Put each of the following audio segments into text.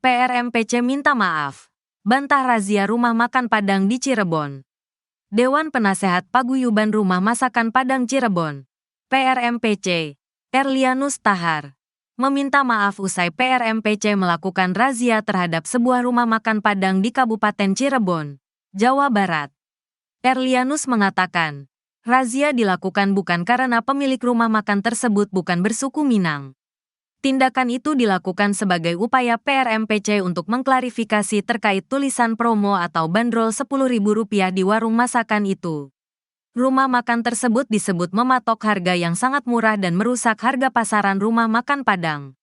PRMPC minta maaf. Bantah razia rumah makan Padang di Cirebon. Dewan Penasehat Paguyuban Rumah Masakan Padang Cirebon, PRMPC, Erlianus Tahar, meminta maaf usai PRMPC melakukan razia terhadap sebuah rumah makan Padang di Kabupaten Cirebon, Jawa Barat. Erlianus mengatakan, razia dilakukan bukan karena pemilik rumah makan tersebut bukan bersuku Minang. Tindakan itu dilakukan sebagai upaya PRMPC untuk mengklarifikasi terkait tulisan promo atau bandrol Rp10.000 di warung masakan itu. Rumah makan tersebut disebut mematok harga yang sangat murah dan merusak harga pasaran rumah makan Padang.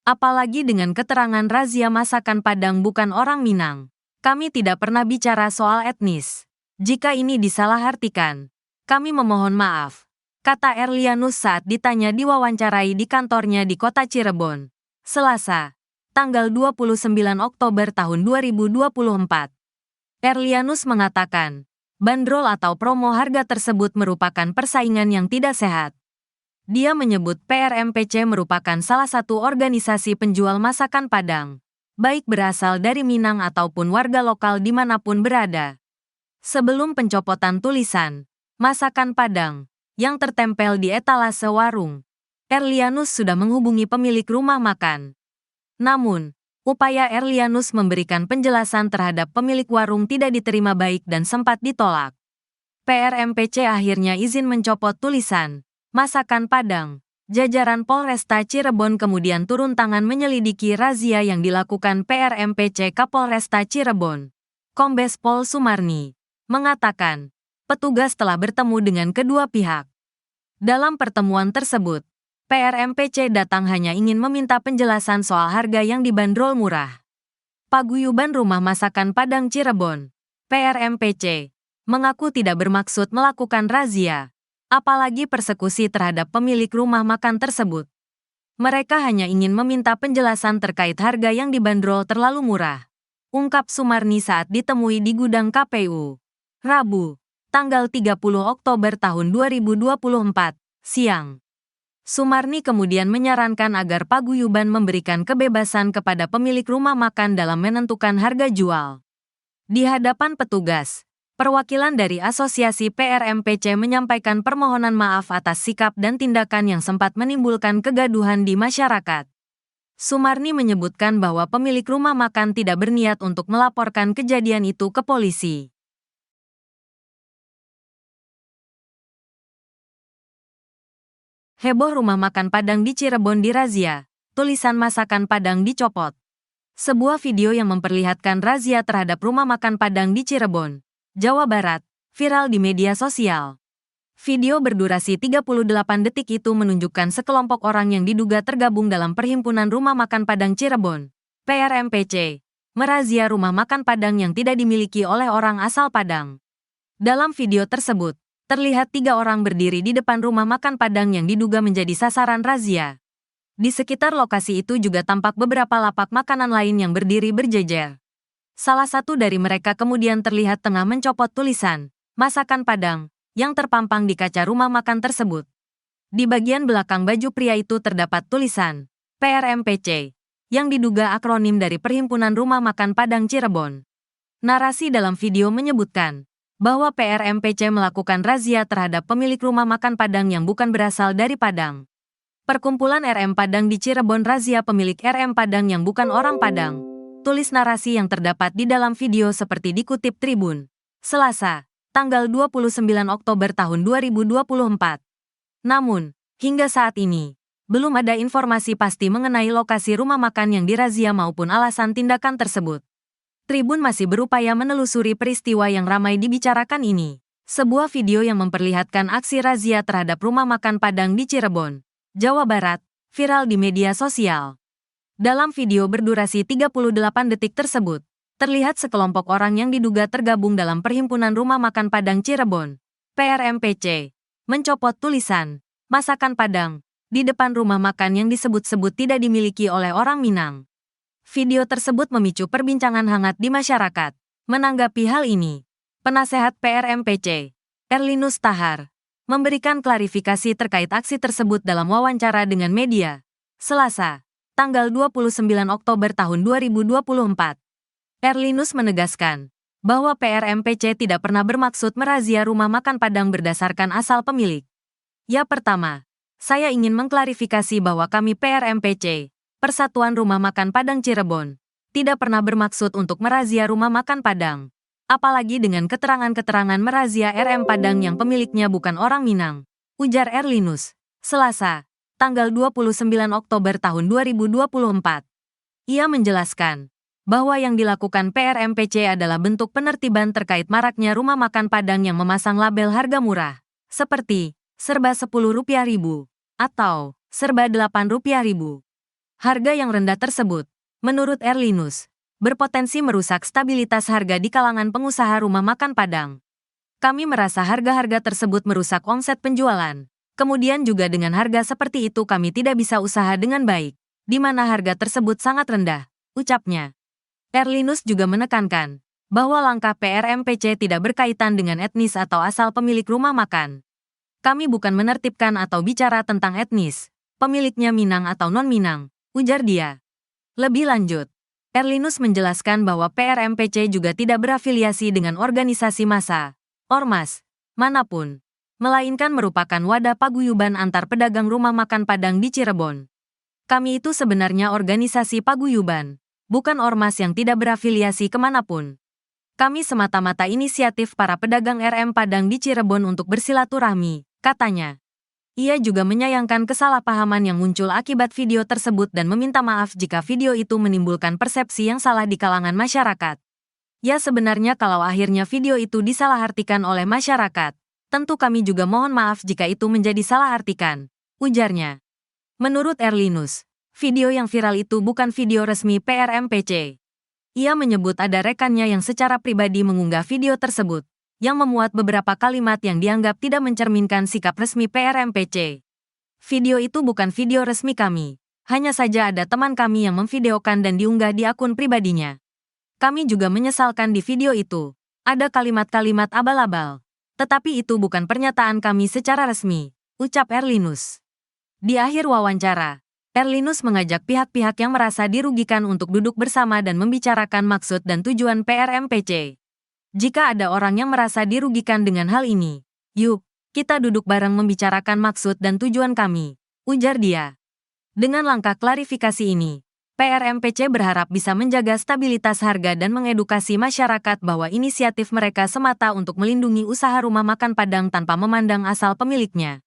Apalagi dengan keterangan razia masakan Padang bukan orang Minang. Kami tidak pernah bicara soal etnis. Jika ini disalahartikan, kami memohon maaf, kata Erlianus saat ditanya diwawancarai di kantornya di kota Cirebon, Selasa, tanggal 29 Oktober tahun 2024. Erlianus mengatakan, bandrol atau promo harga tersebut merupakan persaingan yang tidak sehat. Dia menyebut PRMPC merupakan salah satu organisasi penjual masakan Padang, baik berasal dari Minang ataupun warga lokal dimanapun berada. Sebelum pencopotan tulisan masakan Padang yang tertempel di etalase warung, Erlianus sudah menghubungi pemilik rumah makan. Namun, upaya Erlianus memberikan penjelasan terhadap pemilik warung tidak diterima baik dan sempat ditolak. PRMPC akhirnya izin mencopot tulisan masakan Padang. Jajaran Polresta Cirebon kemudian turun tangan menyelidiki razia yang dilakukan PRMPC Kapolresta Cirebon. Kombes Pol Sumarni mengatakan, petugas telah bertemu dengan kedua pihak. Dalam pertemuan tersebut, PRMPC datang hanya ingin meminta penjelasan soal harga yang dibanderol murah. Paguyuban Rumah Masakan Padang Cirebon, PRMPC, mengaku tidak bermaksud melakukan razia, apalagi persekusi terhadap pemilik rumah makan tersebut. Mereka hanya ingin meminta penjelasan terkait harga yang dibanderol terlalu murah, ungkap Sumarni saat ditemui di gudang KPU, Rabu, tanggal 30 Oktober tahun 2024, siang. Sumarni kemudian menyarankan agar paguyuban memberikan kebebasan kepada pemilik rumah makan dalam menentukan harga jual. Di hadapan petugas, perwakilan dari Asosiasi PRMPC menyampaikan permohonan maaf atas sikap dan tindakan yang sempat menimbulkan kegaduhan di masyarakat. Sumarni menyebutkan bahwa pemilik rumah makan tidak berniat untuk melaporkan kejadian itu ke polisi. Heboh rumah makan Padang di Cirebon dirazia, tulisan masakan Padang dicopot. Sebuah video yang memperlihatkan razia terhadap rumah makan Padang di Cirebon, Jawa Barat, viral di media sosial. Video berdurasi 38 detik itu menunjukkan sekelompok orang yang diduga tergabung dalam Perhimpunan Rumah Makan Padang Cirebon, PRMPC, merazia rumah makan Padang yang tidak dimiliki oleh orang asal Padang. Dalam video tersebut, terlihat 3 orang berdiri di depan rumah makan Padang yang diduga menjadi sasaran razia. Di sekitar lokasi itu juga tampak beberapa lapak makanan lain yang berdiri berjejer. Salah satu dari mereka kemudian terlihat tengah mencopot tulisan masakan Padang yang terpampang di kaca rumah makan tersebut. Di bagian belakang baju pria itu terdapat tulisan PRMPC yang diduga akronim dari Perhimpunan Rumah Makan Padang Cirebon. Narasi dalam video menyebutkan bahwa PRMPC melakukan razia terhadap pemilik rumah makan Padang yang bukan berasal dari Padang. Perkumpulan RM Padang di Cirebon razia pemilik RM Padang yang bukan orang Padang. Tulis narasi yang terdapat di dalam video seperti dikutip Tribun, Selasa, tanggal 29 Oktober tahun 2024. Namun, hingga saat ini, belum ada informasi pasti mengenai lokasi rumah makan yang dirazia maupun alasan tindakan tersebut. Tribun masih berupaya menelusuri peristiwa yang ramai dibicarakan ini. Sebuah video yang memperlihatkan aksi razia terhadap rumah makan Padang di Cirebon, Jawa Barat, viral di media sosial. Dalam video berdurasi 38 detik tersebut, terlihat sekelompok orang yang diduga tergabung dalam Perhimpunan Rumah Makan Padang Cirebon, PRMPC, mencopot tulisan masakan Padang di depan rumah makan yang disebut-sebut tidak dimiliki oleh orang Minang. Video tersebut memicu perbincangan hangat di masyarakat. Menanggapi hal ini, penasehat PRMPC, Erlianus Tahar, memberikan klarifikasi terkait aksi tersebut dalam wawancara dengan media, Selasa, tanggal 29 Oktober tahun 2024. Erlinus menegaskan bahwa PRMPC tidak pernah bermaksud merazia rumah makan Padang berdasarkan asal pemilik. Ya, pertama, saya ingin mengklarifikasi bahwa kami PRMPC, Persatuan Rumah Makan Padang Cirebon, tidak pernah bermaksud untuk merazia rumah makan Padang. Apalagi dengan keterangan-keterangan merazia RM Padang yang pemiliknya bukan orang Minang, ujar Erlinus, Selasa, tanggal 29 Oktober tahun 2024. Ia menjelaskan bahwa yang dilakukan PRMPC adalah bentuk penertiban terkait maraknya rumah makan Padang yang memasang label harga murah, seperti serba Rp10.000 atau serba Rp8.000. Harga yang rendah tersebut, menurut Erlinus, berpotensi merusak stabilitas harga di kalangan pengusaha rumah makan Padang. Kami merasa harga-harga tersebut merusak omset penjualan. Kemudian juga dengan harga seperti itu kami tidak bisa usaha dengan baik, di mana harga tersebut sangat rendah, ucapnya. Erlinus juga menekankan bahwa langkah PRMPC tidak berkaitan dengan etnis atau asal pemilik rumah makan. Kami bukan menertibkan atau bicara tentang etnis, pemiliknya Minang atau non-Minang, ujar dia. Lebih lanjut, Erlinus menjelaskan bahwa PRMPC juga tidak berafiliasi dengan organisasi massa, ormas, manapun, melainkan merupakan wadah paguyuban antar pedagang rumah makan Padang di Cirebon. Kami itu sebenarnya organisasi paguyuban, bukan ormas yang tidak berafiliasi kemanapun. Kami semata-mata inisiatif para pedagang RM Padang di Cirebon untuk bersilaturahmi, katanya. Ia juga menyayangkan kesalahpahaman yang muncul akibat video tersebut dan meminta maaf jika video itu menimbulkan persepsi yang salah di kalangan masyarakat. Ya, sebenarnya kalau akhirnya video itu disalahartikan oleh masyarakat, tentu kami juga mohon maaf jika itu menjadi salah artikan, ujarnya. Menurut Erlinus, video yang viral itu bukan video resmi PRMPC. Ia menyebut ada rekannya yang secara pribadi mengunggah video tersebut, yang memuat beberapa kalimat yang dianggap tidak mencerminkan sikap resmi PRMPC. Video itu bukan video resmi kami, hanya saja ada teman kami yang memvideokan dan diunggah di akun pribadinya. Kami juga menyesalkan di video itu, ada kalimat-kalimat abal-abal. Tetapi itu bukan pernyataan kami secara resmi, ucap Erlinus. Di akhir wawancara, Erlinus mengajak pihak-pihak yang merasa dirugikan untuk duduk bersama dan membicarakan maksud dan tujuan PRMPC. Jika ada orang yang merasa dirugikan dengan hal ini, yuk, kita duduk bareng membicarakan maksud dan tujuan kami, ujar dia. Dengan langkah klarifikasi ini, PRMPC berharap bisa menjaga stabilitas harga dan mengedukasi masyarakat bahwa inisiatif mereka semata untuk melindungi usaha rumah makan Padang tanpa memandang asal pemiliknya.